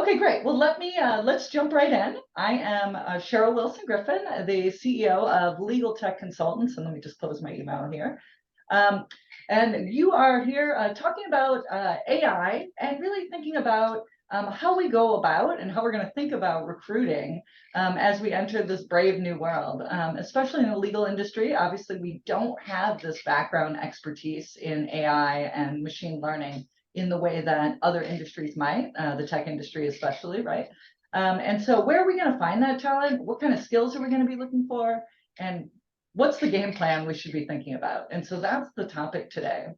Okay, great. Well, let's jump right in. I am Cheryl Wilson Griffin, the CEO of Legal Tech Consultants, and let me just close my email here. Um, and you are here talking about AI and really thinking about how we go about and how we're going to think about recruiting as we enter this brave new world, especially in the legal industry. Obviously, we don't have this background expertise in AI and machine learning in the way that other industries might, the tech industry especially, right? And so where are we going to find that talent? What kind of skills are we going to be looking for? And what's the game plan we should be thinking about? And so that's the topic today.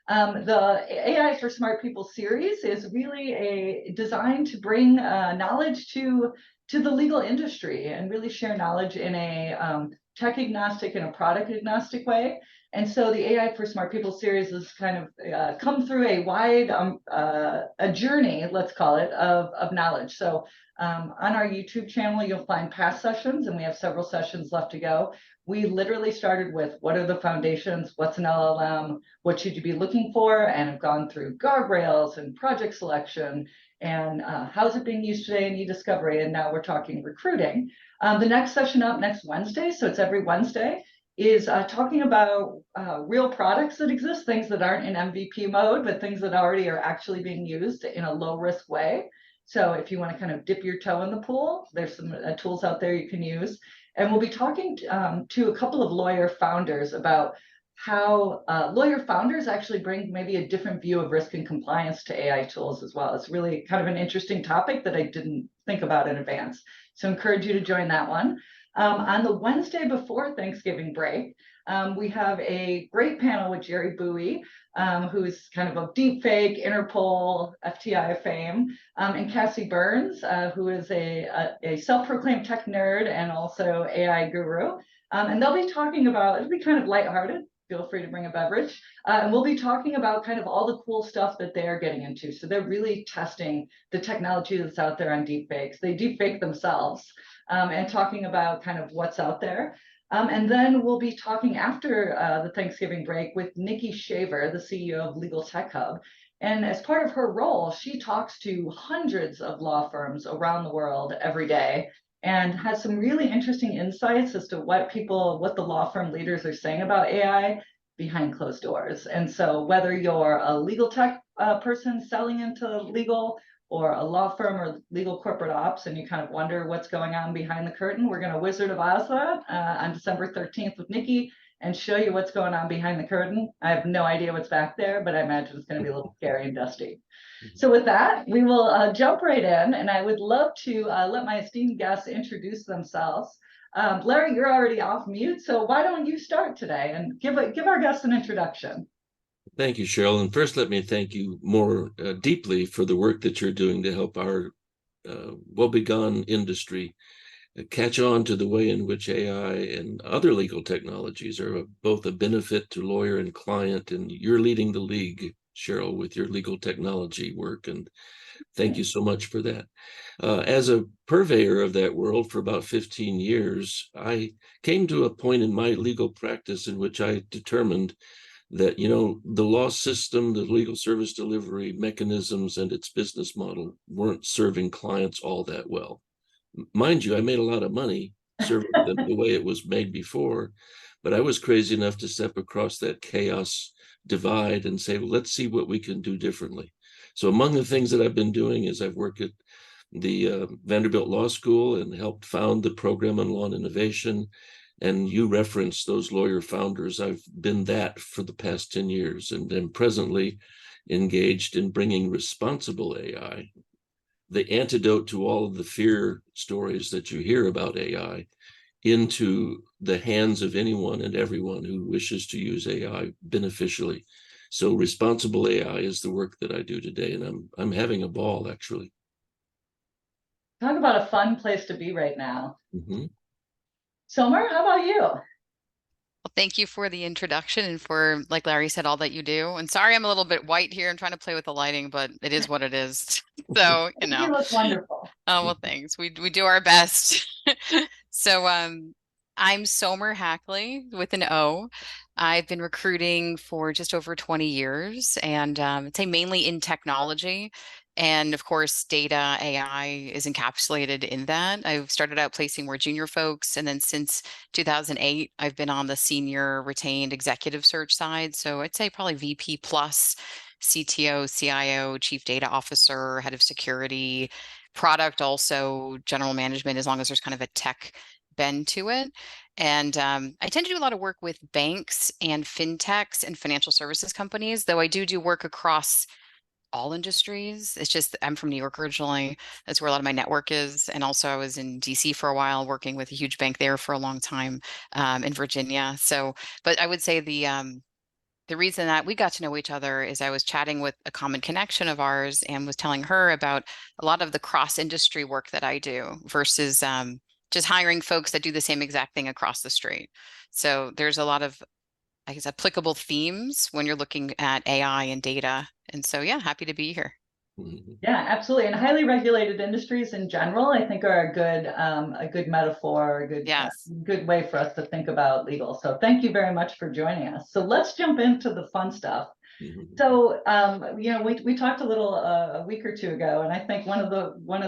The AI for Smart People series is really designed to bring knowledge to the legal industry and really share knowledge in a tech agnostic and a product agnostic way. And so the AI for Smart People series has kind of come through a wide a journey, let's call it, of knowledge. So on our YouTube channel, you'll find past sessions, and we have several sessions left to go. We literally started with what are the foundations, what's an LLM, what should you be looking for, and have gone through guardrails and project selection and how's it being used today in e-discovery, and now we're talking recruiting. The next session up next Wednesday, so it's every Wednesday, is talking about real products that exist, things that aren't in MVP mode, but things that already are actually being used in a low risk way. So if you want to kind of dip your toe in the pool, there's some tools out there you can use. And we'll be talking to a couple of lawyer founders about how lawyer founders actually bring maybe a different view of risk and compliance to AI tools as well. It's really kind of an interesting topic that I didn't think about in advance. So I encourage you to join that one. On the Wednesday before Thanksgiving break, we have a great panel with Jerry Bowie, who's kind of a deep fake, Interpol, FTI fame, and Cassie Burns, who is a self-proclaimed tech nerd and also AI guru. And they'll be talking about, it'll be kind of lighthearted. Feel free to bring a beverage. And we'll be talking about kind of all the cool stuff that they're getting into. So they're really testing the technology that's out there on deepfakes. They deepfake themselves and talking about kind of what's out there. And then we'll be talking after the Thanksgiving break with Nikki Shaver, the CEO of Legal Tech Hub. And as part of her role, she talks to hundreds of law firms around the world every day and has some really interesting insights as to what the law firm leaders are saying about AI behind closed doors. And so whether you're a legal tech person selling into legal or a law firm or legal corporate ops, and you kind of wonder what's going on behind the curtain, we're going to Wizard of Oz that on December 13th with Nikki and show you what's going on behind the curtain. I have no idea what's back there, but I imagine it's going to be a little scary and dusty. So with that, we will jump right in, and I would love to let my esteemed guests introduce themselves. Larry, you're already off mute, so why don't you start today and give our guests an introduction? Thank you, Cheryl. And first, let me thank you more deeply for the work that you're doing to help our woebegone industry catch on to the way in which AI and other legal technologies are both a benefit to lawyer and client. And you're leading the league, Cheryl, with your legal technology work. And thank you so much for that. As a purveyor of that world for about 15 years, I came to a point in my legal practice in which I determined that, the law system, the legal service delivery mechanisms, and its business model weren't serving clients all that well. Mind you, I made a lot of money serving them the way it was made before, but I was crazy enough to step across that chaos divide and say, well, let's see what we can do differently. So among the things that I've been doing is I've worked at the Vanderbilt Law School and helped found the program on law and innovation. And you referenced those lawyer founders. I've been that for the past 10 years and am presently engaged in bringing responsible AI, the antidote to all of the fear stories that you hear about AI, into the hands of anyone and everyone who wishes to use AI beneficially. So responsible AI is the work that I do today, and I'm having a ball, actually. Talk about a fun place to be right now. Mm-hmm. Somer, how about you? Well, thank you for the introduction and for, like Larry said, all that you do. And sorry, I'm a little bit white here. I'm trying to play with the lighting, but it is what it is. So, You look wonderful. Oh, well, thanks. We do our best. So, I'm Somer Hackley with an O. I've been recruiting for just over 20 years, and I'd say mainly in technology. And of course, data AI is encapsulated in that. I've started out placing more junior folks. And then since 2008, I've been on the senior retained executive search side. So I'd say probably VP plus, CTO, CIO, chief data officer, head of security, product, also general management, as long as there's kind of a tech bend to it. And I tend to do a lot of work with banks and fintechs and financial services companies, though I do work across all industries. It's just I'm from New York originally. That's where a lot of my network is. And also I was in DC for a while, working with a huge bank there for a long time, in Virginia. So, but I would say the reason that we got to know each other is I was chatting with a common connection of ours and was telling her about a lot of the cross-industry work that I do versus just hiring folks that do the same exact thing across the street. So there's a lot of, I guess, applicable themes when you're looking at AI and data. And so, yeah, happy to be here. Mhm. Yeah, absolutely. And highly regulated industries in general, I think, are a good metaphor, a Yes. good way for us to think about legal. So thank you very much for joining us. So let's jump into the fun stuff. Mhm. So we talked a little a week or two ago, and I think one of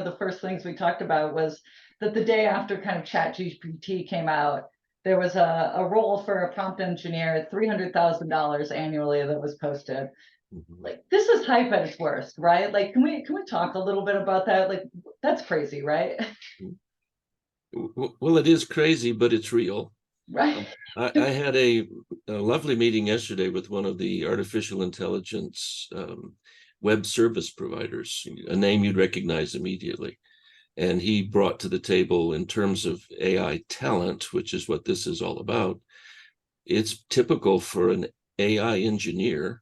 the first things we talked about was that the day after kind of ChatGPT came out, there was a role for a prompt engineer at $300,000 annually that was posted. Mhm. Like, this is hype at its worst, right? Like, can we talk a little bit about that? Like, that's crazy, right? Well, it is crazy, but it's real. Right. I had a lovely meeting yesterday with one of the artificial intelligence web service providers, a name you'd recognize immediately. And he brought to the table, in terms of AI talent, which is what this is all about, it's typical for an AI engineer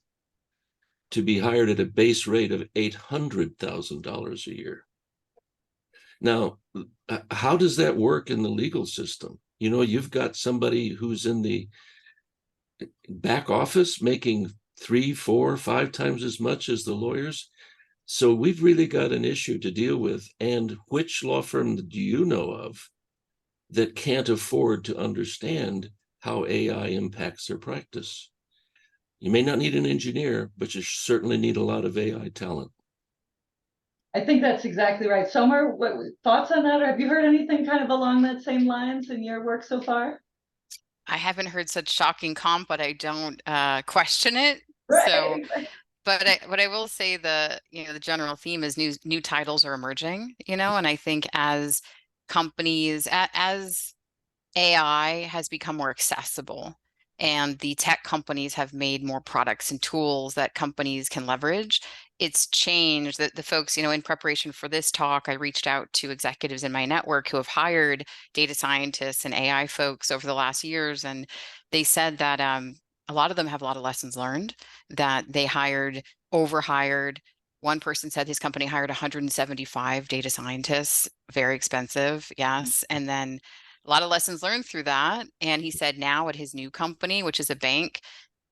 to be hired at a base rate of $800,000 a year. Now, how does that work in the legal system? You know, you've got somebody who's in the back office making 3, 4, 5 times as much as the lawyers. So we've really got an issue to deal with. And which law firm do you know of that can't afford to understand how AI impacts their practice? You may not need an engineer, but you certainly need a lot of AI talent. I think that's exactly right. Somer, what thoughts on that? Or have you heard anything kind of along that same lines in your work so far? I haven't heard such shocking comp, but I don't question it. So, Right. but I will say the general theme is new titles are emerging, and I think as companies, as AI has become more accessible and the tech companies have made more products and tools that companies can leverage, it's changed that the folks, in preparation for this talk, I reached out to executives in my network who have hired data scientists and AI folks over the last years. And they said that a lot of them have a lot of lessons learned, that they overhired. One person said his company hired 175 data scientists, very expensive, yes. And then a lot of lessons learned through that. And he said now at his new company, which is a bank,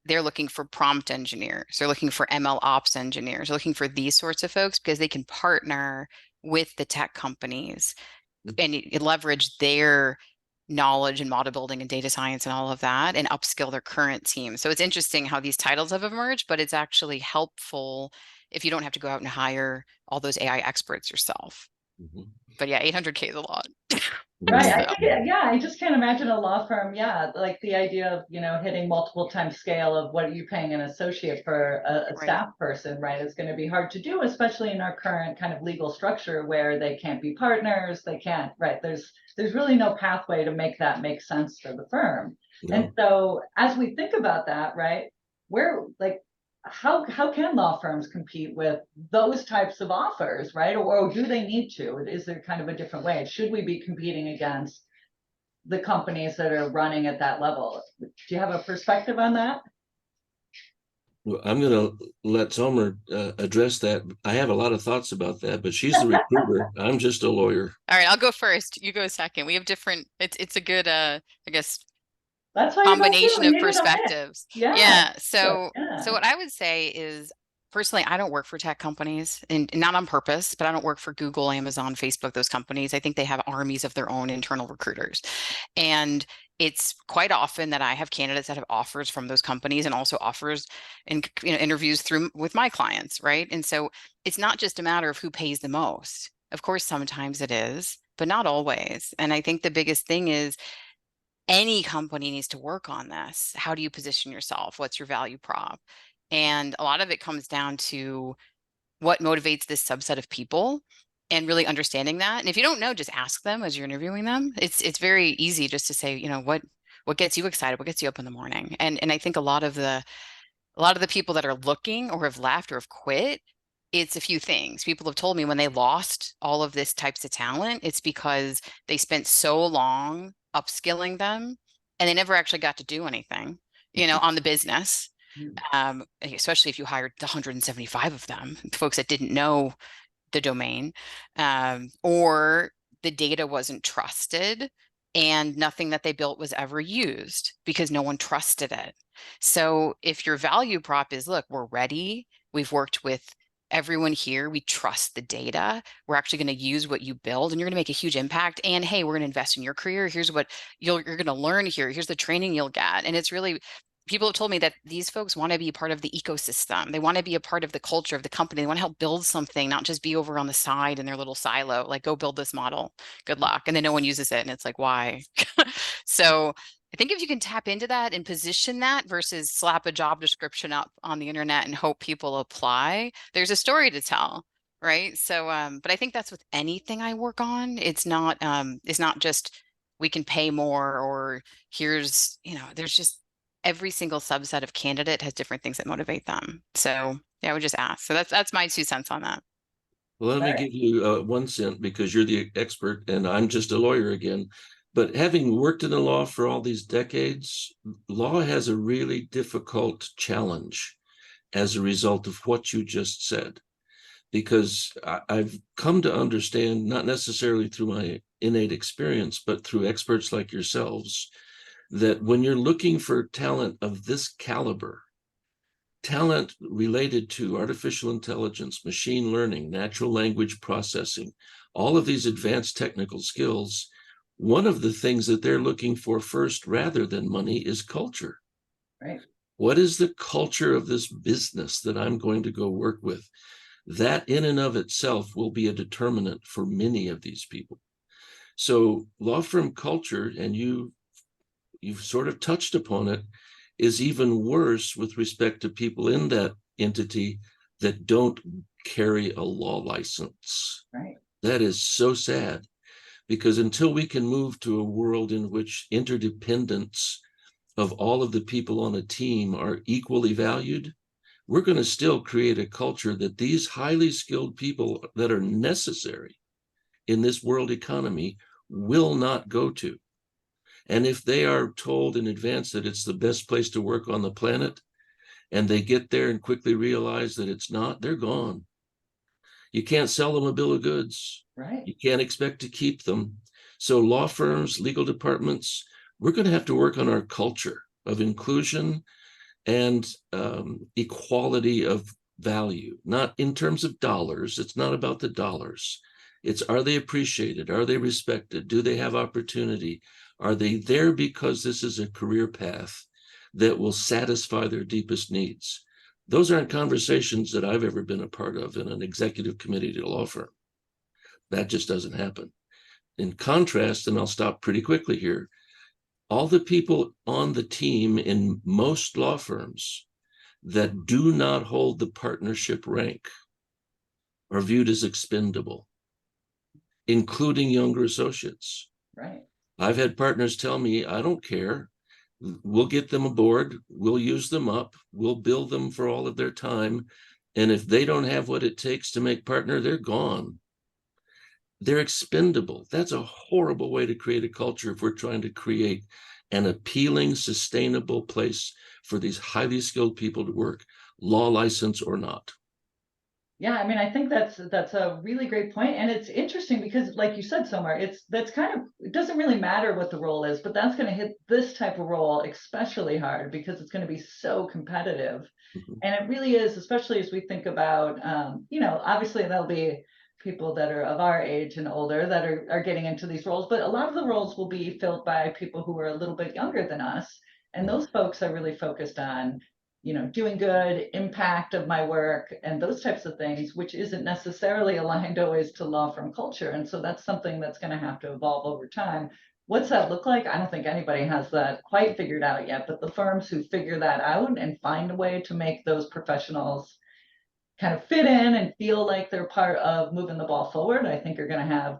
they're looking for prompt engineers. They're looking for ML ops engineers. They're looking for these sorts of folks because they can partner with the tech companies and leverage their knowledge and model building and data science and all of that and upskill their current team. So it's interesting how these titles have emerged, but it's actually helpful if you don't have to go out and hire all those AI experts yourself. Mhm. But yeah, 800K is a lot. Right. I So, think, yeah, I just can't imagine a law firm. Yeah. Like the idea of, hitting multiple times scale of what are you paying an associate for a right. staff person, right? Is going to be hard to do, especially in our current kind of legal structure where they can't be partners. They can't, right? There's really no pathway to make that make sense for the firm. And No. so as we think about that, right, where like, how can law firms compete with those types of offers, right? Or do they need to? Is there kind of a different way? Should we be competing against the companies that are running at that level? Do you have a perspective on that? Well, I'm going to let Somer address that. I have a lot of thoughts about that, but she's the recruiter. I'm just a lawyer. All right, I'll go first. You go second. We have different, it's a good I guess That's why you're not here. combination We of needed a mix. perspectives. Yeah. Yeah. So Yeah. what I would say is personally, I don't work for tech companies and not on purpose, but I don't work for Google, Amazon, Facebook, those companies. I think they have armies of their own internal recruiters. And it's quite often that I have candidates that have offers from those companies and also offers and interviews through with my clients, right? And so it's not just a matter of who pays the most. Of course, sometimes it is, but not always. And I think the biggest thing is any company needs to work on this. How do you position yourself? What's your value prop? And a lot of it comes down to what motivates this subset of people and really understanding that. And if you don't know, just ask them as you're interviewing them. It's very easy just to say, what gets you excited? What gets you up in the morning? And I think a lot of the people that are looking or have left or have quit, it's a few things. People have told me when they lost all of this types of talent, it's because they spent so long upskilling them and they never actually got to do anything, on the business. Especially if you hired 175 of them, folks that didn't know the domain, or the data wasn't trusted and nothing that they built was ever used because no one trusted it. So if your value prop is, look, we're ready, we've worked with everyone here, we trust the data, we're actually going to use what you build and you're going to make a huge impact, and hey, we're going to invest in your career, here's what you're going to learn here, here's the training you'll get. And it's really, people have told me that these folks want to be part of the ecosystem. They want to be a part of the culture of the company. They want to help build something, not just be over on the side in their little silo, like go build this model. Good luck. And then no one uses it. And it's like, why? So I think if you can tap into that and position that versus slap a job description up on the internet and hope people apply, there's a story to tell. Right. So, but I think that's with anything I work on. It's not just we can pay more or here's, there's just every single subset of candidate has different things that motivate them. So yeah, I would just ask. So that's my 2 cents on that. Well, let me Right. give you 1 cent because you're the expert and I'm just a lawyer again. But having worked in the law for all these decades, law has a really difficult challenge as a result of what you just said. Because I've come to understand, not necessarily through my innate experience, but through experts like yourselves, that when you're looking for talent of this caliber, talent related to artificial intelligence, machine learning, natural language processing, all of these advanced technical skills, one of the things that they're looking for first, rather than money, is culture. Right. What is the culture of this business that I'm going to go work with? That in and of itself will be a determinant for many of these people. So law firm culture, and you've sort of touched upon it, is even worse with respect to people in that entity that don't carry a law license. Right. That is so sad, because until we can move to a world in which interdependence of all of the people on a team are equally valued, we're going to still create a culture that these highly skilled people that are necessary in this world economy will not go to. And if they are told in advance that it's the best place to work on the planet, and they get there and quickly realize that it's not, they're gone. You can't sell them a bill of goods. Right. You can't expect to keep them. So law firms, legal departments, we're going to have to work on our culture of inclusion and equality of value, not in terms of dollars. It's not about the dollars. It's, are they appreciated? Are they respected? Do they have opportunity? Are they there because this is a career path that will satisfy their deepest needs? Those aren't conversations that I've ever been a part of in an executive committee at a law firm. That just doesn't happen. In contrast, and I'll stop pretty quickly here, all the people on the team in most law firms that do not hold the partnership rank are viewed as expendable, including younger associates. Right. I've had partners tell me, I don't care. We'll get them aboard. We'll use them up. We'll bill them for all of their time. And if they don't have what it takes to make partner, they're gone. They're expendable. That's a horrible way to create a culture if we're trying to create an appealing, sustainable place for these highly skilled people to work, law license or not. Yeah, I mean, I think that's a really great point, and it's interesting because, like you said, somewhere that's kind of, it doesn't really matter what the role is, but that's going to hit this type of role especially hard because it's going to be so competitive, Mhm. and it really is, especially as we think about, obviously there'll be people that are of our age and older that are getting into these roles, but a lot of the roles will be filled by people who are a little bit younger than us. And those folks are really focused on, doing good, impact of my work, and those types of things, which isn't necessarily aligned always to law firm culture. And so that's something that's going to have to evolve over time. What's that look like? I don't think anybody has that quite figured out yet, but the firms who figure that out and find a way to make those professionals kind of fit in and feel like they're part of moving the ball forward, I think are going to have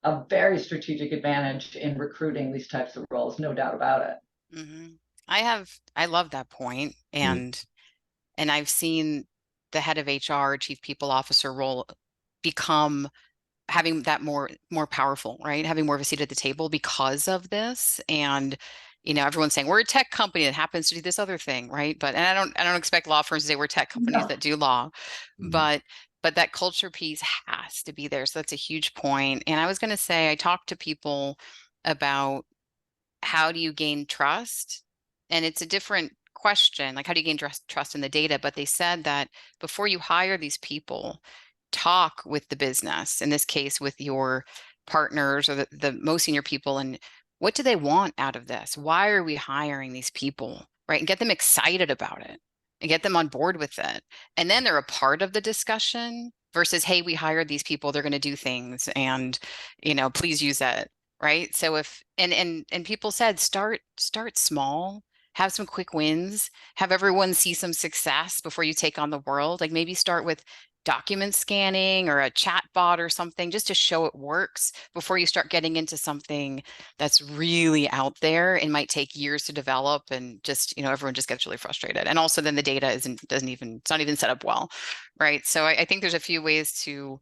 a very strategic advantage in recruiting these types of roles, no doubt about it. Mm-hmm. I love that point. And I've seen the head of HR, chief people officer role become having that more powerful, right? Having more of a seat at the table because of this. And everyone's saying we're a tech company that happens to do this other thing, right? But and I don't expect law firms to say we're tech companies No. that do law, Mhm. but that culture piece has to be there. So that's a huge point. And I was going to say, I talked to people about how do you gain trust? And it's a different question, like how do you gain trust in the data? But they said that before you hire these people, talk with the business, in this case with your partners or the most senior people, and what do they want out of this? Why are we hiring these people, right? And get them excited about it and get them on board with it. And then they're a part of the discussion versus, hey, we hired these people, they're going to do things and, please use that. Right. So if and people said start small, have some quick wins, have everyone see some success before you take on the world. Like maybe start with document scanning or a chat bot or something just to show it works before you start getting into something that's really out there and might take years to develop and just, everyone just gets really frustrated. And also then the data it's not even set up well. Right. So I think there's a few ways to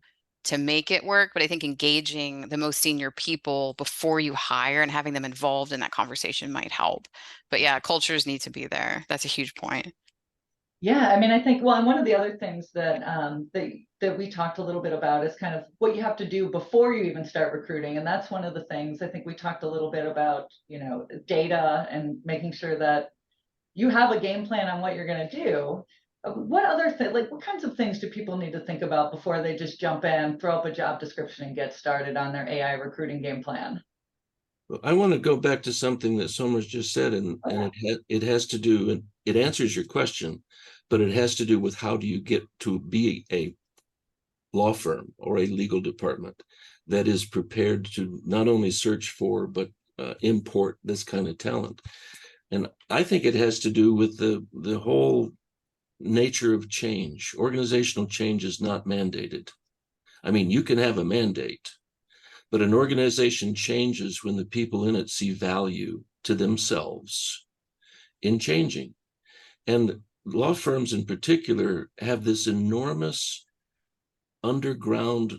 make it work, but I think engaging the most senior people before you hire and having them involved in that conversation might help. But yeah, cultures need to be there. That's a huge point. Yeah, I mean, I think, well, and one of the other things that that we talked a little bit about is kind of what you have to do before you even start recruiting. And that's one of the things I think we talked a little bit about, data and making sure that you have a game plan on what you're going to do. What other like what kinds of things do people need to think about before they just jump in, throw up a job description and get started on their AI recruiting game plan? Well, I want to go back to something that Somers just said, and it has to do, and it answers your question, but it has to do with how do you get to be a law firm or a legal department that is prepared to not only search for, but import this kind of talent. And I think it has to do with the whole nature of change. Organizational change is not mandated. I mean, you can have a mandate, but an organization changes when the people in it see value to themselves in changing. And law firms in particular have this enormous underground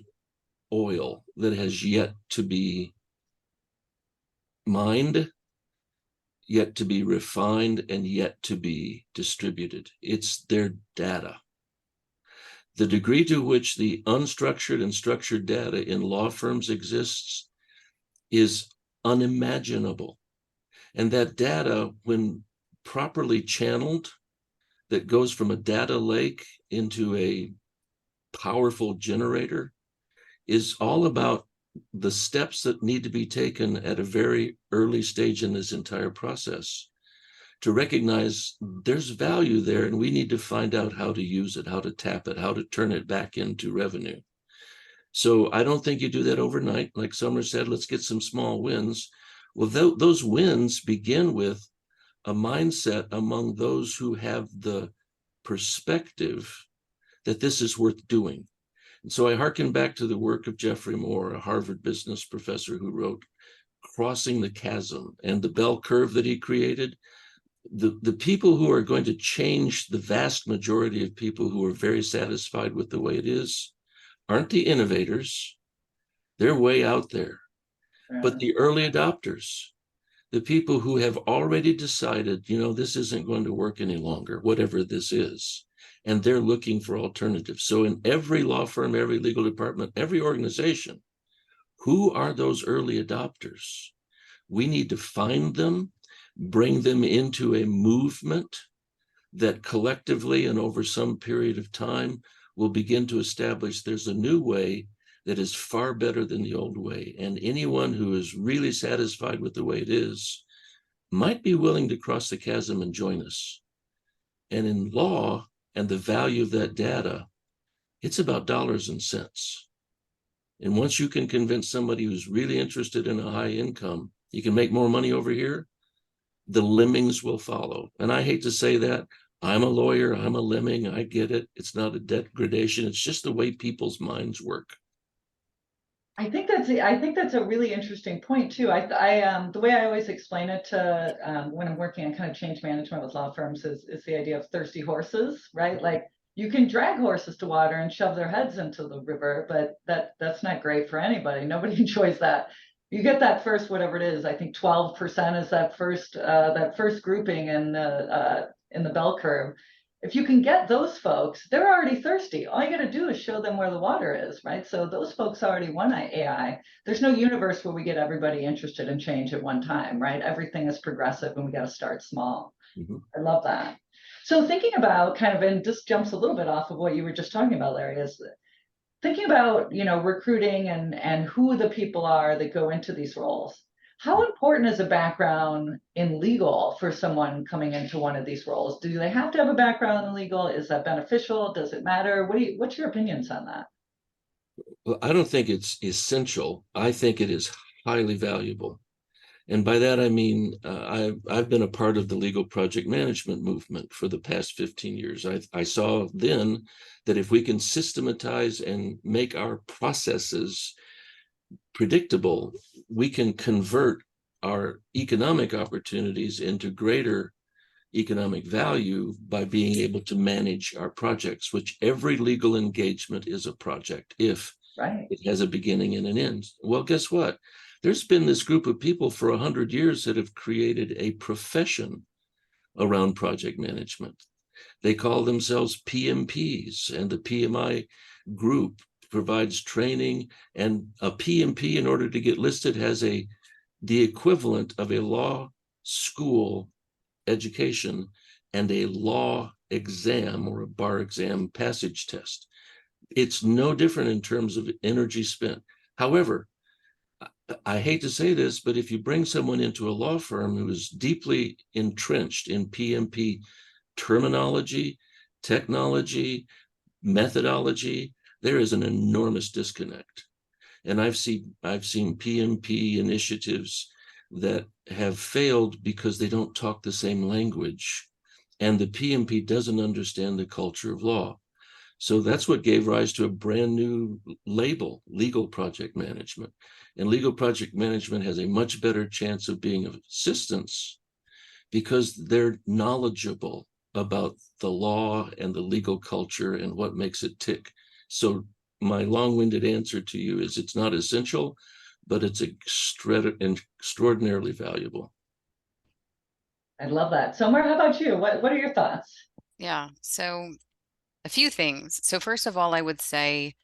oil that has yet to be mined, yet to be refined, and yet to be distributed. It's their data. The degree to which the unstructured and structured data in law firms exists is unimaginable. And that data, when properly channeled, that goes from a data lake into a powerful generator, is all about the steps that need to be taken at a very early stage in this entire process to recognize there's value there, and we need to find out how to use it, how to tap it, how to turn it back into revenue. So I don't think you do that overnight. Like Summer said, let's get some small wins. Well, those wins begin with a mindset among those who have the perspective that this is worth doing. And so I hearken back to the work of Jeffrey Moore, a Harvard business professor who wrote Crossing the Chasm, and the bell curve that he created. The people who are going to change the vast majority of people who are very satisfied with the way it is aren't the innovators. They're way out there. But the early adopters, the people who have already decided, this isn't going to work any longer, whatever this is, and they're looking for alternatives. So in every law firm, every legal department, every organization, who are those early adopters? We need to find them, bring them into a movement that collectively and over some period of time will begin to establish there's a new way that is far better than the old way. And anyone who is really satisfied with the way it is might be willing to cross the chasm and join us. And in law and the value of that data, it's about dollars and cents. And once you can convince somebody who's really interested in a high income, you can make more money over here, the lemmings will follow. And I hate to say that. I'm a lawyer, I'm a lemming, I get it. It's not a degradation, it's just the way people's minds work. I think that's a really interesting point too. The way I always explain it to when I'm working on kind of change management with law firms is the idea of thirsty horses, right? Like you can drag horses to water and shove their heads into the river, but that's not great for anybody. Nobody enjoys that. You get that first, whatever it is. I think 12% is that first grouping in the bell curve. If you can get those folks, they're already thirsty. All you got to do is show them where the water is, right? So those folks already want AI. There's no universe where we get everybody interested in change at one time, right? Everything is progressive and we got to start small. Mm-hmm. I love that. So thinking about kind of, and this jumps a little bit off of what you were just talking about, Larry, is thinking about, recruiting and who the people are that go into these roles. How important is a background in legal for someone coming into one of these roles? Do they have to have a background in legal? Is that beneficial? Does it matter? What's your opinions on that? Well, I don't think it's essential. I think it is highly valuable. And by that, I mean, I've been a part of the legal project management movement for the past 15 years. I saw then that if we can systematize and make our processes predictable, we can convert our economic opportunities into greater economic value by being able to manage our projects, which every legal engagement is a project if Right. it has a beginning and an end. Well, guess what? There's been this group of people for 100 years that have created a profession around project management. They call themselves PMPs, and the PMI group provides training, and a PMP, in order to get listed, has the equivalent of a law school education and a law exam or a bar exam passage test. It's no different in terms of energy spent. However, I hate to say this, but if you bring someone into a law firm who is deeply entrenched in PMP terminology, technology, methodology, there is an enormous disconnect. And I've seen PMP initiatives that have failed because they don't talk the same language, and the PMP doesn't understand the culture of law. So that's what gave rise to a brand new label, legal project management. And legal project management has a much better chance of being of assistance because they're knowledgeable about the law and the legal culture and what makes it tick. So my long-winded answer to you is it's not essential, but it's extraordinarily valuable. I love that. Summer, how about you? What are your thoughts? Yeah, so a few things. So first of all, I would say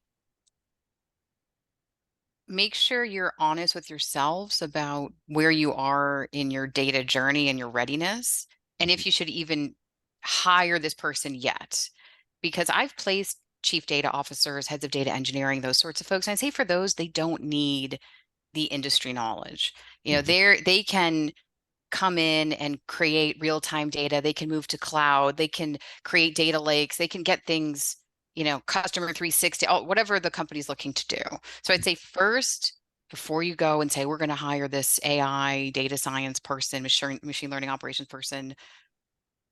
make sure you're honest with yourselves about where you are in your data journey and your readiness, and if you should even hire this person yet. Because I've placed chief data officers, heads of data engineering, those sorts of folks. And I'd say for those, they don't need the industry knowledge. They can come in and create real-time data. They can move to cloud. They can create data lakes. They can get things, customer 360, whatever the company's looking to do. So I'd say first, before you go and say, we're going to hire this AI data science person, machine learning operations person,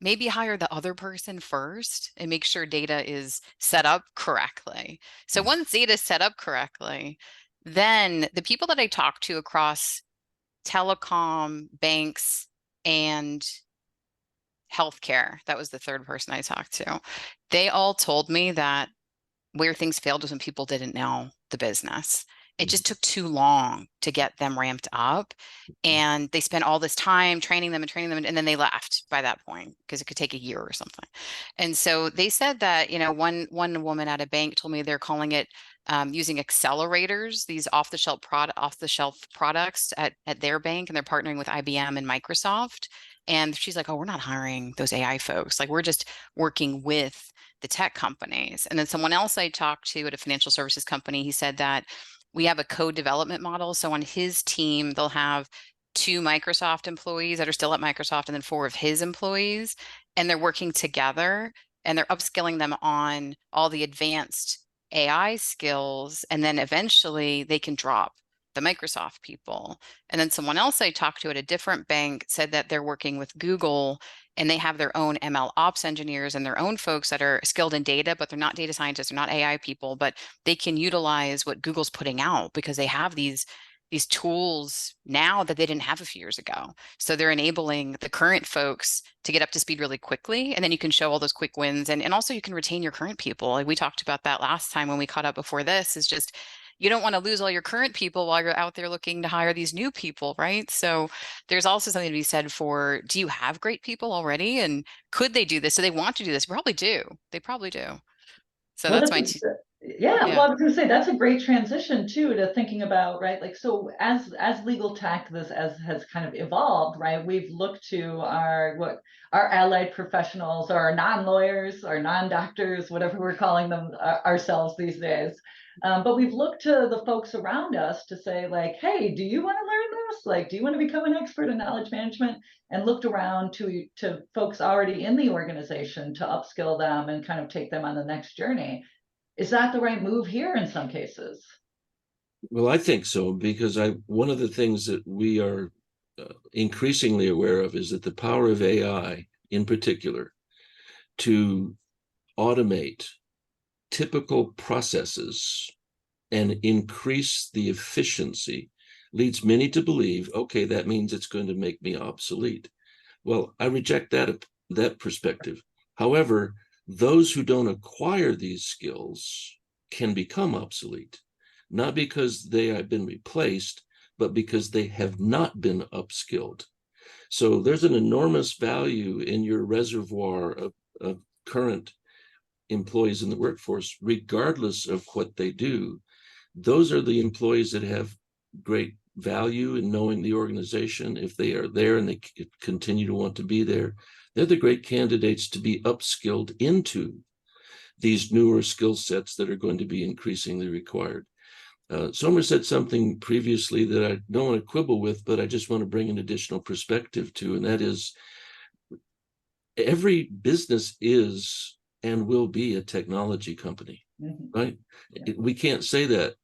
maybe hire the other person first and make sure data is set up correctly. So once data is set up correctly, then the people that I talk to across telecom, banks, and healthcare, that was the third person I talked to, they all told me that where things failed was when people didn't know the business. It just took too long to get them ramped up, and they spent all this time training them, and then they left by that point because it could take a year or something. And so they said that, one woman at a bank told me they're calling it using accelerators, these off-the-shelf products at their bank, and they're partnering with IBM and Microsoft. And she's like, oh, we're not hiring those AI folks. Like, we're just working with the tech companies. And then someone else I talked to at a financial services company, he said that we have a code development model. So on his team, they'll have 2 Microsoft employees that are still at Microsoft and then 4 of his employees, and they're working together and they're upskilling them on all the advanced AI skills. And then eventually they can drop the Microsoft people. And then someone else I talked to at a different bank said that they're working with Google and they have their own ML ops engineers and their own folks that are skilled in data, but they're not data scientists, they're not AI people, but they can utilize what Google's putting out because they have these tools now that they didn't have a few years ago. So they're enabling the current folks to get up to speed really quickly. And then you can show all those quick wins. And also you can retain your current people. Like we talked about that last time when we caught up before this, is just, you don't want to lose all your current people while you're out there looking to hire these new people, right? So there's also something to be said for, do you have great people already? And could they do this? So they want to do this? Probably do. They probably do. So Well, that's that's my, yeah, well, yeah. I was going to say that's a great transition too to thinking about, right? Like, so as legal tech, this as has kind of evolved, right? We've looked to our allied professionals, or our non-lawyers, our non-doctors, whatever we're calling them ourselves these days. But we've looked to the folks around us to say, like, hey, do you want to learn this? Like, do you want to become an expert in knowledge management? And looked around to folks already in the organization to upskill them and kind of take them on the next journey. Is that the right move here in some cases? Well, I think so, because one of the things that we are increasingly aware of is that the power of AI in particular to automate typical processes and increase the efficiency leads many to believe, okay, that means it's going to make me obsolete. Well, I reject that perspective. However, those who don't acquire these skills can become obsolete, not because they have been replaced, but because they have not been upskilled. So there's an enormous value in your reservoir of current employees in the workforce, regardless of what they do. Those are the employees that have great value in knowing the organization. If they are there and they continue to want to be there, they're the great candidates to be upskilled into these newer skill sets that are going to be increasingly required. Somer said something previously that I don't want to quibble with, but I just want to bring an additional perspective to, and that is every business is and will be a technology company, right? Yeah. We can't say that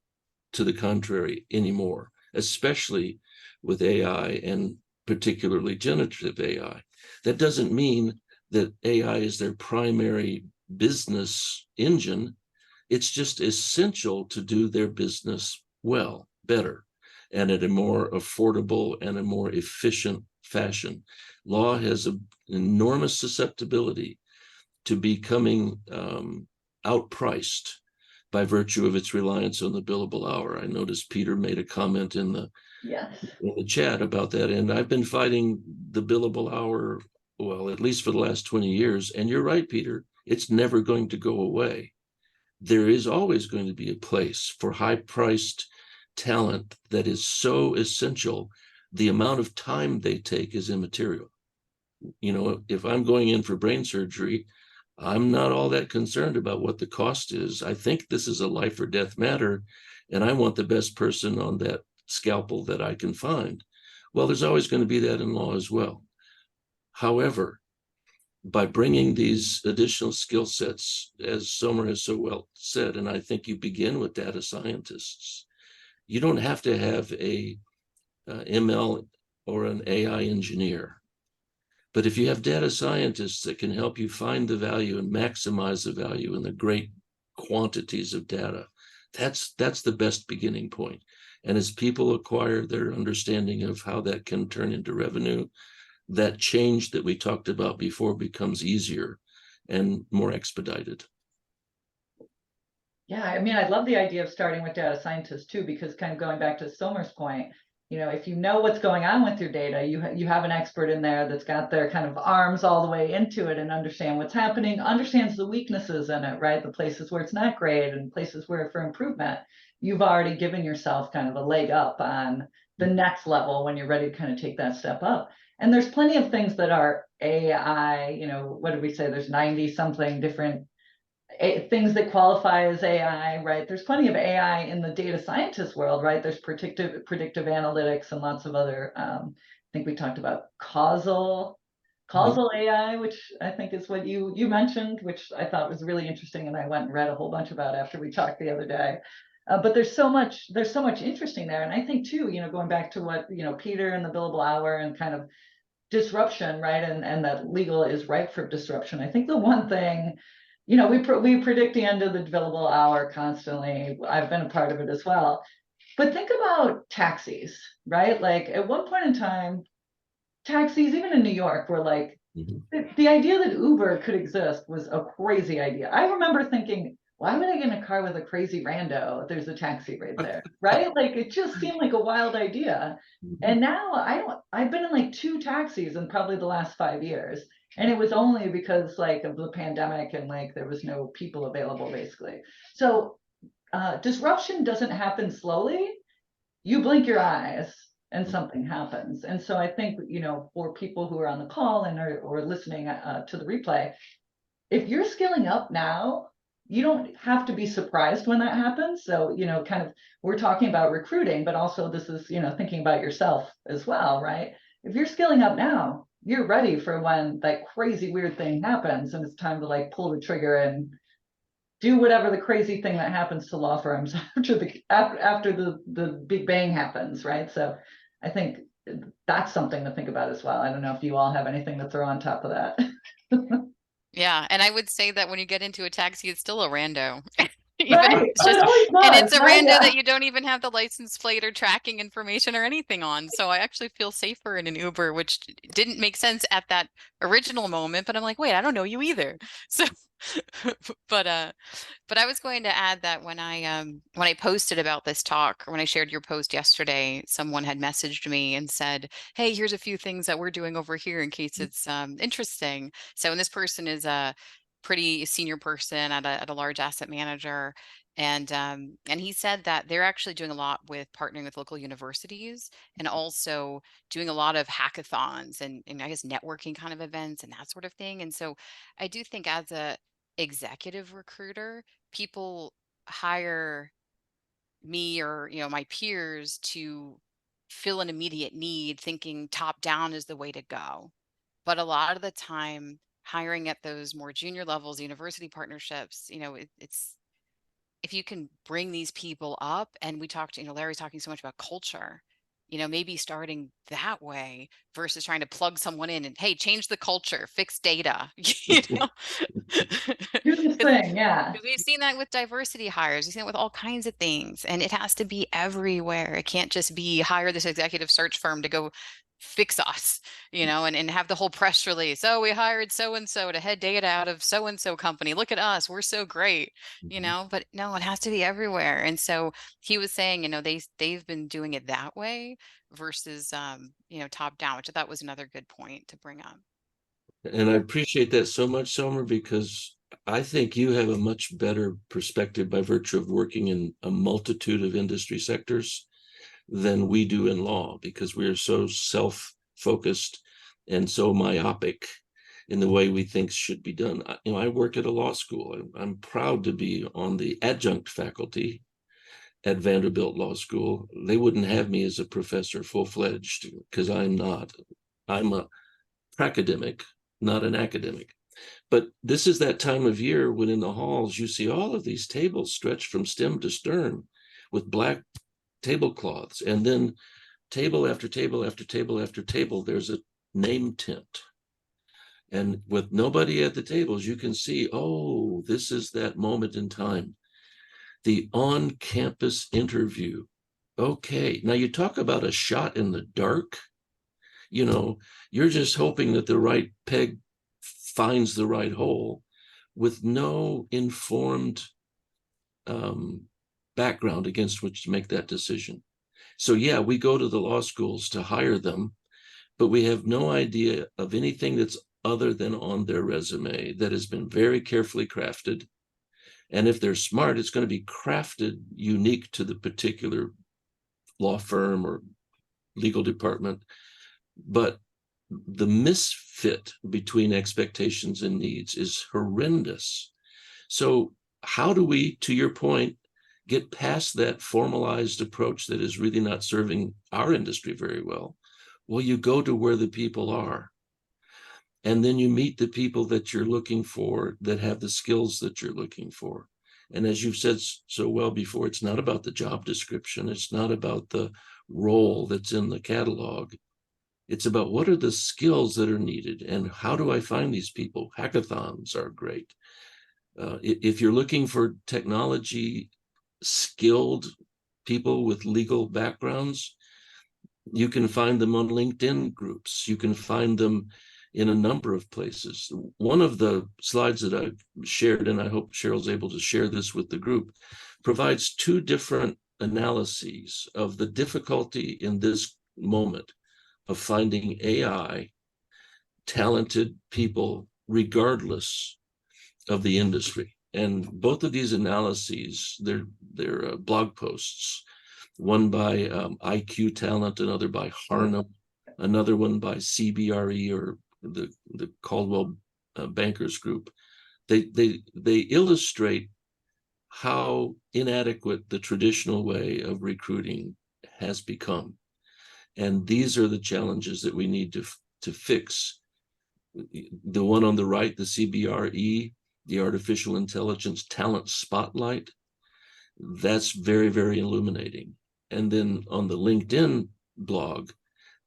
to the contrary anymore, especially with AI and particularly generative AI. That doesn't mean that AI is their primary business engine. It's just essential to do their business well, better, and at a more affordable and a more efficient fashion. Law has an enormous susceptibility to becoming outpriced by virtue of its reliance on the billable hour. I noticed Peter made a comment in the chat about that, and I've been fighting the billable hour, well, at least for the last 20 years. And you're right, Peter, it's never going to go away. There is always going to be a place for high-priced talent that is so essential. The amount of time they take is immaterial. You know, if I'm going in for brain surgery, I'm not all that concerned about what the cost is. I think this is a life or death matter, and I want the best person on that scalpel that I can find. Well, there's always going to be that in law as well. However, by bringing these additional skill sets, as Somer has so well said, and I think you begin with data scientists, you don't have to have a ML or an AI engineer. But if you have data scientists that can help you find the value and maximize the value in the great quantities of data, that's the best beginning point. And as people acquire their understanding of how that can turn into revenue, that change that we talked about before becomes easier and more expedited. Yeah, I mean, I love the idea of starting with data scientists too, because kind of going back to Somer's point, you know, if you know what's going on with your data, you have an expert in there that's got their kind of arms all the way into it and understand what's happening, understands the weaknesses in it, right? The places where it's not great and places where for improvement. You've already given yourself kind of a leg up on the next level when you're ready to kind of take that step up. And there's plenty of things that are AI, you know, what did we say? There's 90 something different things that qualify as AI, right? There's plenty of AI in the data scientist world, right? There's predictive analytics and lots of other, I think we talked about causal AI, which I think is what you mentioned, which I thought was really interesting, and I went and read a whole bunch about after we talked the other day. But there's so much interesting there, and I think too, going back to what Peter and the billable hour and kind of disruption, right? And that legal is ripe for disruption. I think the one thing, we predict the end of the billable hour constantly. I've been a part of it as well. But think about taxis, right? Like at one point in time, taxis, even in New York, were like, the idea that Uber could exist was a crazy idea. I remember thinking, why would I get in a car with a crazy rando if there's a taxi right there, right? Like it just seemed like a wild idea. And now I've been in like 2 taxis in probably the last 5 years. And it was only because like of the pandemic and like there was no people available basically. So disruption doesn't happen slowly. You blink your eyes and something happens. And so I think, for people who are on the call and or listening to the replay, if you're skilling up now, you don't have to be surprised when that happens. So, kind of, we're talking about recruiting, but also this is, thinking about yourself as well, right? If you're skilling up now, you're ready for when that crazy weird thing happens and it's time to like pull the trigger and do whatever the crazy thing that happens to law firms after the big bang happens, right? So I think that's something to think about as well. I don't know if you all have anything to throw on top of that. Yeah, and I would say that when you get into a taxi, it's still a rando. Right. It's just, was, and it's a right? rando Yeah. that you don't even have the license plate or tracking information or anything on. So I actually feel safer in an Uber, which didn't make sense at that original moment. But I'm like, wait, I don't know you either. So, but I was going to add that when I posted about this talk, or when I shared your post yesterday, someone had messaged me and said, "Hey, here's a few things that we're doing over here in case it's interesting." So, and this person is a pretty senior person at a large asset manager, and he said that they're actually doing a lot with partnering with local universities and also doing a lot of hackathons and I guess networking kind of events and that sort of thing. And so I do think as a executive recruiter, people hire me or my peers to fill an immediate need thinking top down is the way to go, but a lot of the time hiring at those more junior levels, university partnerships, it's if you can bring these people up, and we talked, Larry's talking so much about culture, maybe starting that way versus trying to plug someone in and, hey, change the culture, fix data, Do this thing, yeah. Because we've seen that with diversity hires. We've seen it with all kinds of things, and it has to be everywhere. It can't just be hire this executive search firm to go fix us, and have the whole press release. Oh, we hired so-and-so to head data out of so-and-so company. Look at us. We're so great, but no, it has to be everywhere. And so he was saying, they've been doing it that way versus, top down, which I thought was another good point to bring up. And I appreciate that so much, Somer, because I think you have a much better perspective by virtue of working in a multitude of industry sectors than we do in law, because we are so self-focused and so myopic in the way we think should be done. I work at a law school. I'm proud to be on the adjunct faculty at Vanderbilt Law School. They wouldn't have me as a professor full-fledged because I'm not. I'm a academic, not an academic. But this is that time of year when in the halls you see all of these tables stretched from stem to stern with black tablecloths, and then table after table after table after table, there's a name tent. And with nobody at the tables, you can see, oh, this is that moment in time. The on-campus interview. Okay, now you talk about a shot in the dark. You're just hoping that the right peg finds the right hole with no informed background against which to make that decision. So yeah, we go to the law schools to hire them, but we have no idea of anything that's other than on their resume that has been very carefully crafted. And if they're smart, it's going to be crafted unique to the particular law firm or legal department. But the misfit between expectations and needs is horrendous. So how do we, to your point, get past that formalized approach that is really not serving our industry very well? Well, you go to where the people are. And then you meet the people that you're looking for that have the skills that you're looking for. And as you've said so well before, it's not about the job description. It's not about the role that's in the catalog. It's about what are the skills that are needed and how do I find these people? Hackathons are great. If you're looking for technology skilled people with legal backgrounds, you can find them on LinkedIn groups. You can find them in a number of places. One of the slides that I've shared, and I hope Cheryl's able to share this with the group, provides two different analyses of the difficulty in this moment of finding AI talented people regardless of the industry. And both of these analyses, they're blog posts, one by IQ Talent, another by Harnum, another one by CBRE or the Caldwell Bankers Group. They illustrate how inadequate the traditional way of recruiting has become. And these are the challenges that we need to fix. The one on the right, the CBRE, the Artificial Intelligence Talent Spotlight, that's very, very illuminating. And then on the LinkedIn blog,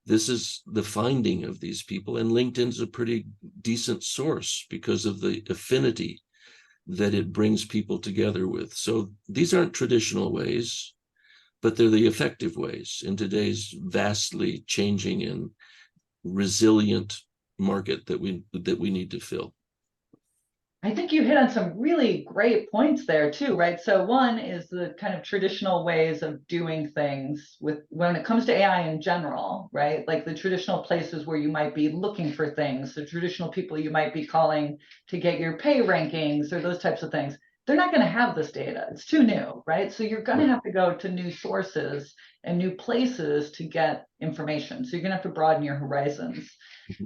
this is the finding of these people. And LinkedIn's a pretty decent source because of the affinity that it brings people together with. So these aren't traditional ways, but they're the effective ways in today's vastly changing and resilient market that we need to fill. I think you hit on some really great points there too, right? So one is the kind of traditional ways of doing things with when it comes to AI in general, right? Like the traditional places where you might be looking for things, the traditional people you might be calling to get your pay rankings or those types of things. They're not going to have this data. It's too new, right? So you're going to have to go to new sources and new places to get information. So you're going to have to broaden your horizons.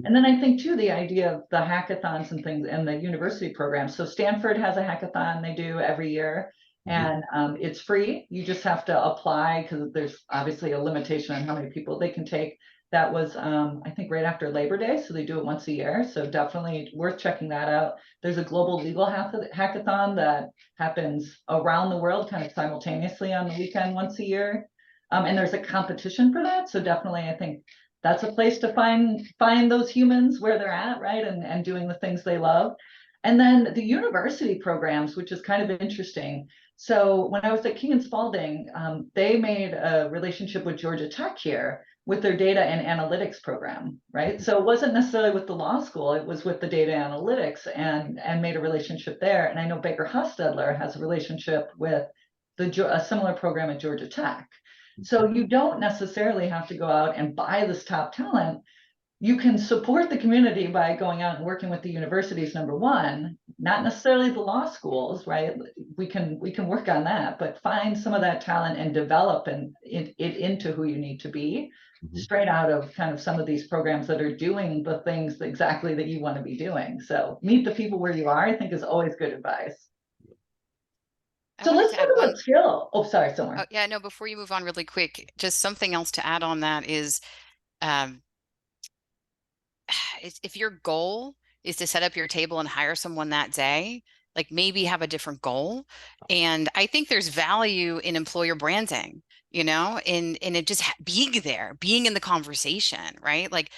And then I think too, the idea of the hackathons and things and the university programs. So Stanford has a hackathon they do every year, and it's free. You just have to apply because there's obviously a limitation on how many people they can take. That was, I think, right after Labor Day. So they do it once a year. So definitely worth checking that out. There's a global legal hackathon that happens around the world kind of simultaneously on the weekend once a year. And there's a competition for that. So definitely, I think that's a place to find those humans where they're at, right? And doing the things they love. And then the university programs, which is kind of interesting. So when I was at King and Spalding, they made a relationship with Georgia Tech here with their data and analytics program, right? So it wasn't necessarily with the law school, it was with the data analytics and made a relationship there. And I know Baker Hostetler has a relationship with a similar program at Georgia Tech. So you don't necessarily have to go out and buy this top talent. You can support the community by going out and working with the universities, number one, not necessarily the law schools, right? We can work on that, but find some of that talent and develop it into who you need to be straight out of kind of some of these programs that are doing the things exactly that you want to be doing. So meet the people where you are, I think is always good advice. So let's talk about skill. Oh, sorry, Summer. Oh, yeah, no, before you move on really quick, just something else to add on that is if your goal is to set up your table and hire someone that day, like maybe have a different goal. And I think there's value in employer branding, in it just being there, being in the conversation, right? Like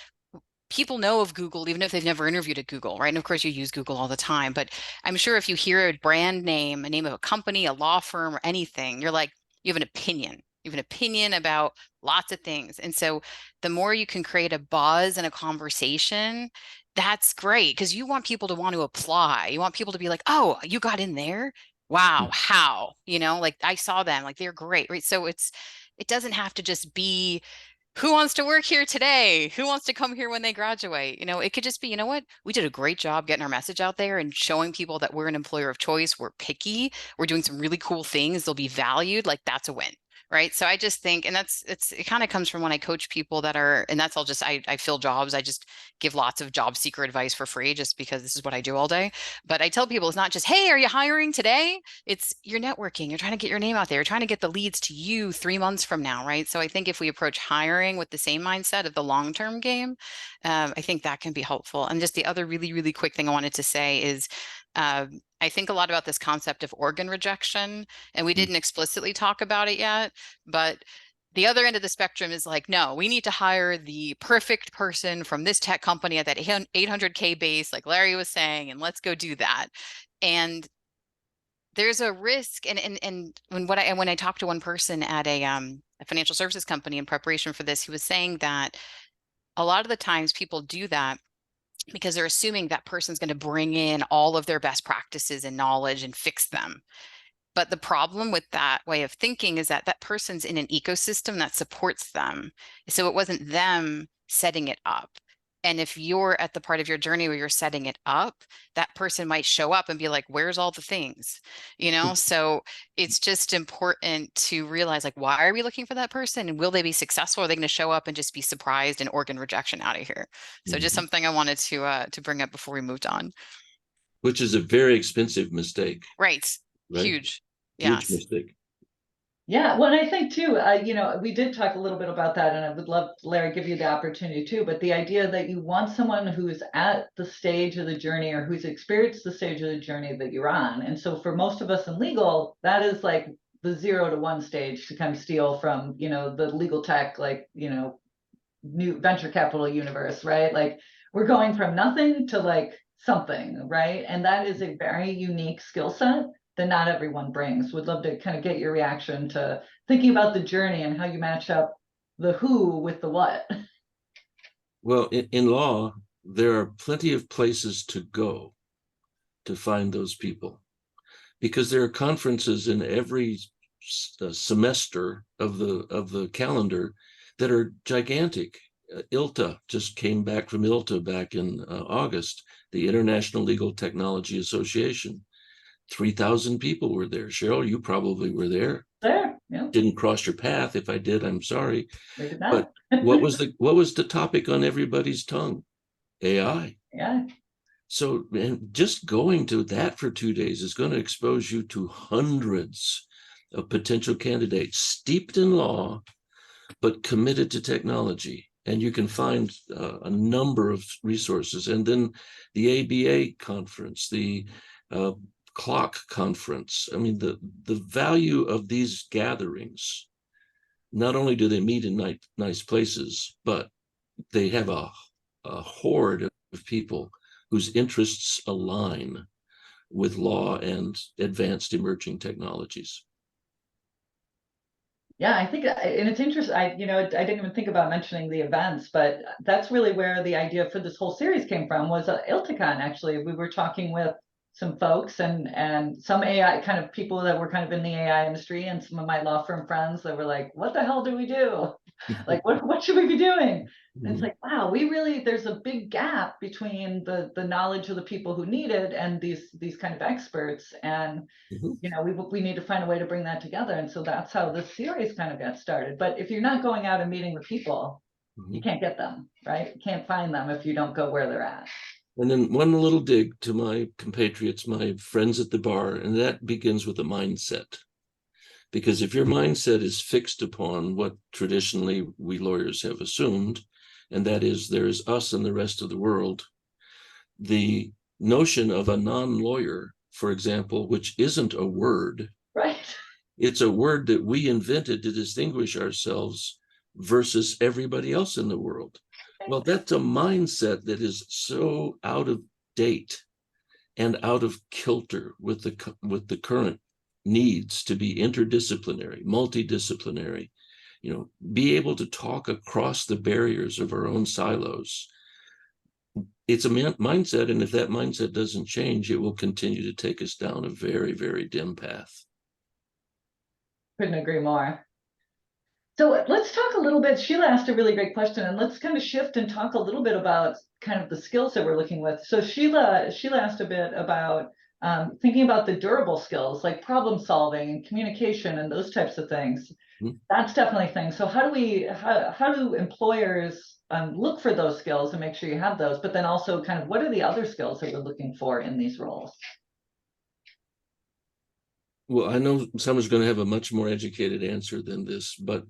people know of Google, even if they've never interviewed at Google, right? And of course you use Google all the time, but I'm sure if you hear a brand name, a name of a company, a law firm or anything, you're like, you have an opinion. You have an opinion about lots of things. And so the more you can create a buzz and a conversation, that's great because you want people to want to apply. You want people to be like, oh, you got in there? Wow, how? Like I saw them, like they're great, right? So it doesn't have to just be who wants to work here today? Who wants to come here when they graduate? It could just be, you know what? We did a great job getting our message out there and showing people that we're an employer of choice. We're picky. We're doing some really cool things. They'll be valued. Like that's a win, Right. So I just think, and it kind of comes from when I coach people that are, and that's all just, I fill jobs. I just give lots of job seeker advice for free just because this is what I do all day. But I tell people it's not just, hey, are you hiring today? It's you're networking. You're trying to get your name out there. You're trying to get the leads to you 3 months from now. Right. So I think if we approach hiring with the same mindset of the long-term game, I think that can be helpful. And just the other really, really quick thing I wanted to say is, I think a lot about this concept of organ rejection, and we didn't explicitly talk about it yet, but the other end of the spectrum is like, no, we need to hire the perfect person from this tech company at that 800K base, like Larry was saying, and let's go do that. And there's a risk, and when I talked to one person at a financial services company in preparation for this, he was saying that a lot of the times people do that because they're assuming that person's going to bring in all of their best practices and knowledge and fix them. But the problem with that way of thinking is that that person's in an ecosystem that supports them. So it wasn't them setting it up. And if you're at the part of your journey where you're setting it up, that person might show up and be like, where's all the things? So it's just important to realize, like, why are we looking for that person? And will they be successful? Or are they going to show up and just be surprised and organ rejection out of here? So just something I wanted to bring up before we moved on. Which is a very expensive mistake. Right. Right? Huge. Huge Yes. mistake. Yeah, well, and I think too, we did talk a little bit about that, and I would love, Larry, give you the opportunity too, but the idea that you want someone who's at the stage of the journey or who's experienced the stage of the journey that you're on. And so for most of us in legal, that is like the 0 to 1 stage, to kind of steal from, the legal tech, like, new venture capital universe, right? Like we're going from nothing to like something, right? And that is a very unique skill set that not everyone brings. Would love to kind of get your reaction to thinking about the journey and how you match up the who with the what. Well, in law, there are plenty of places to go to find those people, because there are conferences in every semester of the calendar that are gigantic. ILTA just came back from ILTA back in August, the International Legal Technology Association. 3,000 people were there. Cheryl, you probably were there. There, yeah. Didn't cross your path. If I did, I'm sorry. Maybe But not. what was the topic on everybody's tongue? AI. Yeah. So, and just going to that for 2 days is going to expose you to hundreds of potential candidates steeped in law, but committed to technology. And you can find a number of resources. And then the ABA conference, the Clock conference. I mean, the value of these gatherings, not only do they meet in nice places, but they have a horde of people whose interests align with law and advanced emerging technologies. Yeah, I think, and it's interesting. I didn't even think about mentioning the events, but that's really where the idea for this whole series came from. Was ILTACon. Actually, we were talking with some folks and some AI kind of people that were kind of in the AI industry, and some of my law firm friends that were like, "What the hell do we do? Like, what should we be doing?" And it's like, wow, there's a big gap between the knowledge of the people who need it and these kind of experts, and we need to find a way to bring that together. And so that's how this series kind of got started. But if you're not going out and meeting the people, you can't get them, right? You can't find them if you don't go where they're at. And then one little dig to my compatriots, my friends at the bar, and that begins with a mindset. Because if your mindset is fixed upon what traditionally we lawyers have assumed, and that is there's us and the rest of the world, the notion of a non-lawyer, for example, which isn't a word, right? It's a word that we invented to distinguish ourselves versus everybody else in the world. Well, that's a mindset that is so out of date and out of kilter with the current needs to be interdisciplinary, multidisciplinary, be able to talk across the barriers of our own silos. It's a mindset, and if that mindset doesn't change, it will continue to take us down a very, very dim path. Couldn't agree more. So let's talk a little bit. Sheila asked a really great question, and let's kind of shift and talk a little bit about kind of the skills that we're looking with. So Sheila asked a bit about thinking about the durable skills like problem solving and communication and those types of things. Mhm. That's definitely things. So how do employers look for those skills and make sure you have those, but then also kind of what are the other skills that we're looking for in these roles? Well, I know someone's going to have a much more educated answer than this, but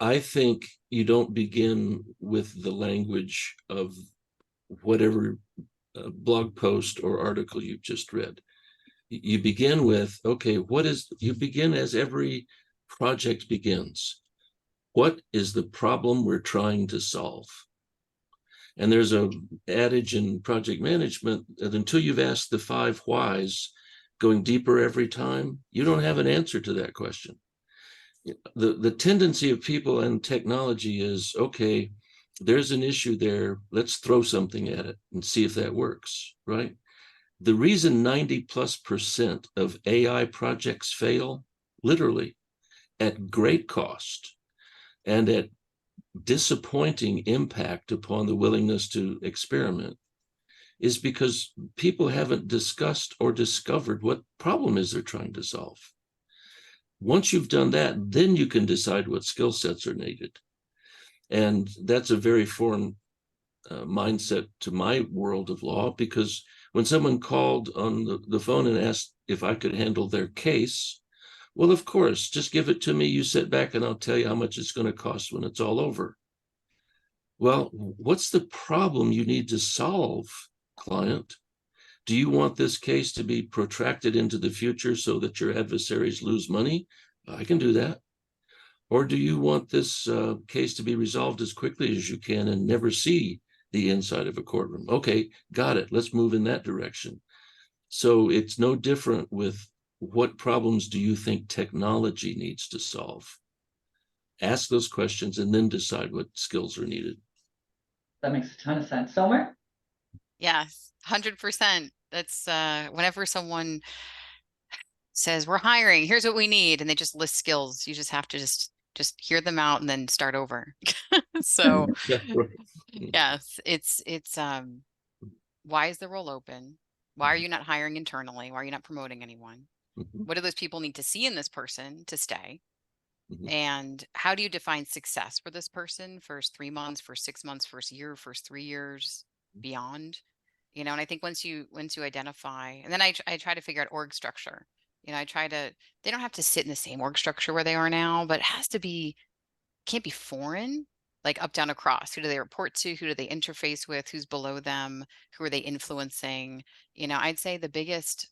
I think you don't begin with the language of whatever blog post or article you've just read. You begin with, okay, you begin as every project begins. What is the problem we're trying to solve? And there's a adage in project management that until you've asked the 5 whys, going deeper every time, you don't have an answer to that question. The tendency of people and technology is, okay, there's an issue there, let's throw something at it and see if that works, right? The reason 90+% of AI projects fail, literally, at great cost and at disappointing impact upon the willingness to experiment, is because people haven't discussed or discovered what problem is they're trying to solve. Once you've done that, then you can decide what skill sets are needed. And that's a very foreign mindset to my world of law, because when someone called on the phone and asked if I could handle their case, well, of course, just give it to me. You sit back and I'll tell you how much it's going to cost when it's all over. Well, what's the problem you need to solve, client? Do you want this case to be protracted into the future so that your adversaries lose money? I can do that. Or do you want this case to be resolved as quickly as you can and never see the inside of a courtroom? Okay, got it. Let's move in that direction. So it's no different with what problems do you think technology needs to solve? Ask those questions and then decide what skills are needed. That makes a ton of sense. Somer? Yes, 100%. That's whenever someone says we're hiring, here's what we need, and they just list skills, you just have to just hear them out and then start over. So Yeah, right. yes, it's why is the role open? Why are you not hiring internally? Why are you not promoting anyone? Mhm. What do those people need to see in this person to stay? Mhm. And how do you define success for this person? First 3 months, first 6 months, first year, first 3 years, beyond? And I think once you identify, and then I try to figure out org structure. They don't have to sit in the same org structure where they are now, but it has to be, can't be foreign, like up, down, across. Who do they report to? Who do they interface with? Who's below them? Who are they influencing? I'd say the biggest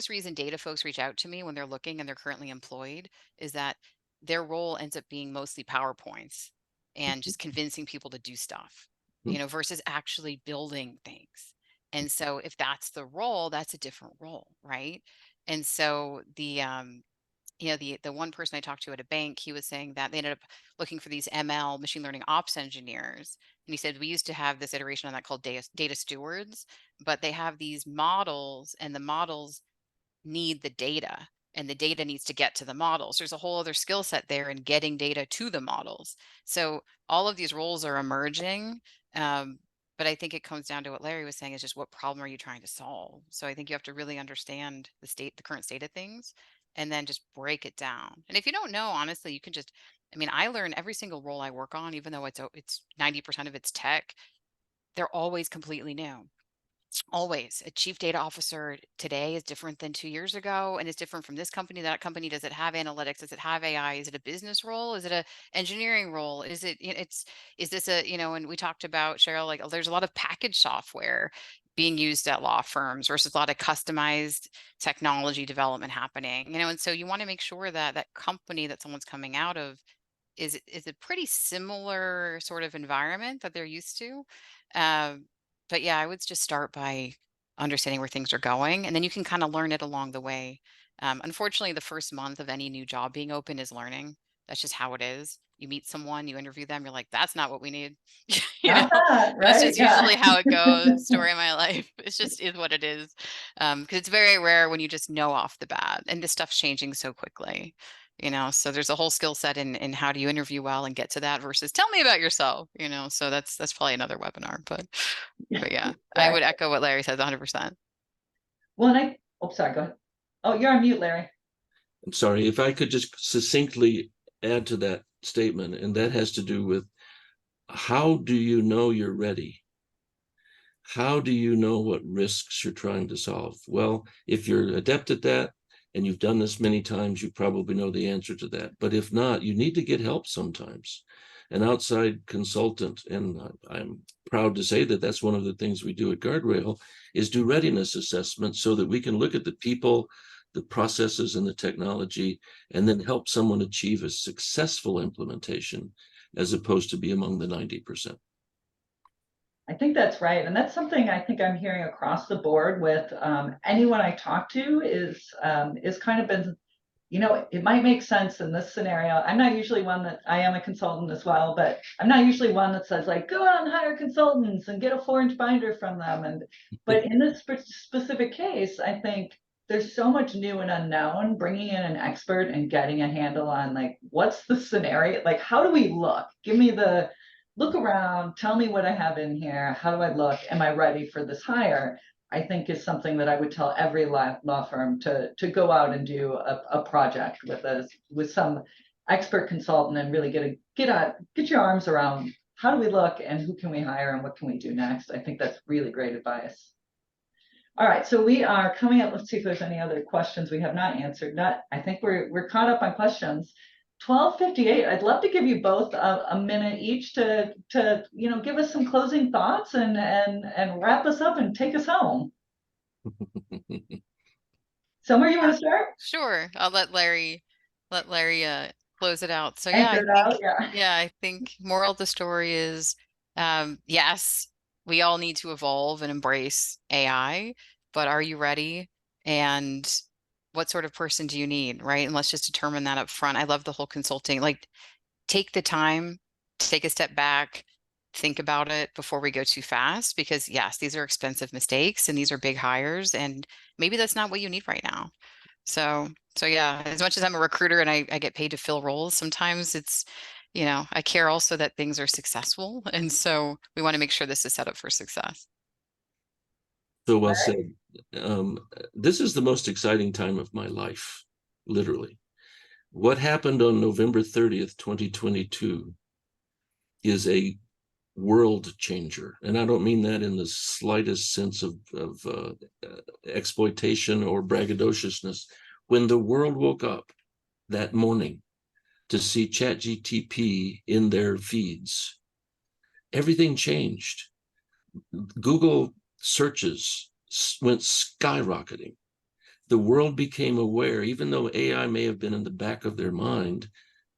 reason data folks reach out to me when they're looking and they're currently employed is that their role ends up being mostly PowerPoints and just convincing people to do stuff, versus actually building things. And so if that's the role, that's a different role, right? And so the one person I talked to at a bank, he was saying that they ended up looking for these ML, machine learning ops engineers. And he said, we used to have this iteration on that called data stewards, but they have these models and the models need the data and the data needs to get to the models. There's a whole other skill set there in getting data to the models. So all of these roles are emerging. But I think it comes down to what Larry was saying, is just what problem are you trying to solve? So I think you have to really understand the current state of things, and then just break it down. And if you don't know, honestly, you can just, I learn every single role I work on, even though it's 90% of it's tech, they're always completely new. Always. A chief data officer today is different than 2 years ago, and it's different from this company, that company. Does it have analytics? Does it have AI? Is it a business role? Is it a engineering role? Is this and we talked about, Cheryl, like, there's a lot of package software being used at law firms versus a lot of customized technology development happening, and so you want to make sure that that company that someone's coming out of is a pretty similar sort of environment that they're used to. Um, but yeah, I would just start by understanding where things are going, and then you can kind of learn it along the way. Unfortunately, the first month of any new job being open is learning. That's just how it is. You meet someone, you interview them, you're like, that's not what we need. you know, that's Right? just Yeah. usually how it goes. Story of my life. It's just is what it is. Because it's very rare when you just know off the bat, and this stuff's changing so quickly. So there's a whole skill set in how do you interview well and get to that versus tell me about yourself. So that's probably another webinar, but yeah, I Right. would echo what Larry says 100%. Well, sorry, go ahead. Oh, you're on mute, Larry. I'm sorry, if I could just succinctly add to that statement, and that has to do with how do you know you're ready? How do you know what risks you're trying to solve? Well, if you're adept at that and you've done this many times, you probably know the answer to that. But if not, you need to get help sometimes. An outside consultant, and I'm proud to say that that's one of the things we do at Guardrail, is do readiness assessments so that we can look at the people, the processes, and the technology, and then help someone achieve a successful implementation as opposed to be among the 90%. I think that's right. And that's something I think I'm hearing across the board with anyone I talk to is kind of been, it might make sense in this scenario. I'm not usually one that I am a consultant as well, but I'm not usually one that says like, go out and hire consultants and get a 4-inch binder from them. But in this specific case, I think there's so much new and unknown. Bringing in an expert and getting a handle on like, what's the scenario? Like, how do we look? Give me the look around, tell me what I have in here. How do I look? Am I ready for this hire? I think is something that I would tell every law firm to go out and do a project with some expert consultant and really get your arms around how do we look and who can we hire and what can we do next. I think that's really great advice. All right, so we are coming up. Let's see if there's any other questions we have not answered. I think we're caught up on questions. 12:58. I'd love to give you both a minute each to give us some closing thoughts and wrap us up and take us home. Somewhere you want to start? Sure. I'll let Larry close it out. So Anchor it out, yeah. I think moral of the story is yes, we all need to evolve and embrace AI, but are you ready? And what sort of person do you need, right? And let's just determine that up front. I love the whole consulting, like take the time, take a step back, think about it before we go too fast, because yes, these are expensive mistakes and these are big hires, and maybe that's not what you need right now. So yeah, as much as I'm a recruiter and I get paid to fill roles, sometimes it's, I care also that things are successful. And so we want to make sure this is set up for success. So well said. This is the most exciting time of my life, literally. What happened on November 30th, 2022 is a world changer. And I don't mean that in the slightest sense of exploitation or braggadociousness. When the world woke up that morning to see ChatGPT in their feeds, everything changed. Google searches went skyrocketing. The world became aware, even though AI may have been in the back of their mind.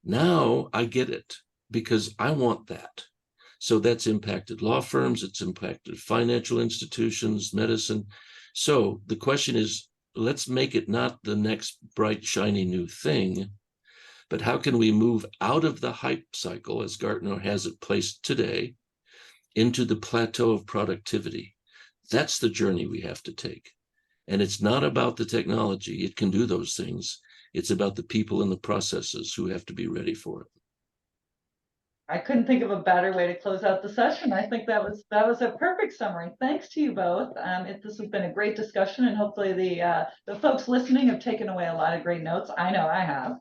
Now I get it because I want that. So that's impacted law firms, it's impacted financial institutions, medicine. So the question is, let's make it not the next bright, shiny new thing, but how can we move out of the hype cycle, as Gartner has it placed today, into the plateau of productivity? That's the journey we have to take. And it's not about the technology. It can do those things. It's about the people and the processes who have to be ready for it. I couldn't think of a better way to close out the session. I think that was a perfect summary. Thanks to you both. This has been a great discussion, and hopefully the folks listening have taken away a lot of great notes. I know I have.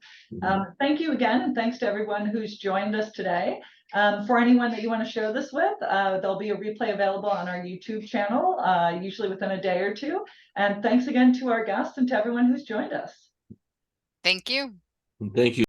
Thank you again, and thanks to everyone who's joined us today. For anyone that you want to share this with, there'll be a replay available on our YouTube channel, usually within a day or two. And thanks again to our guests and to everyone who's joined us. Thank you. Thank you.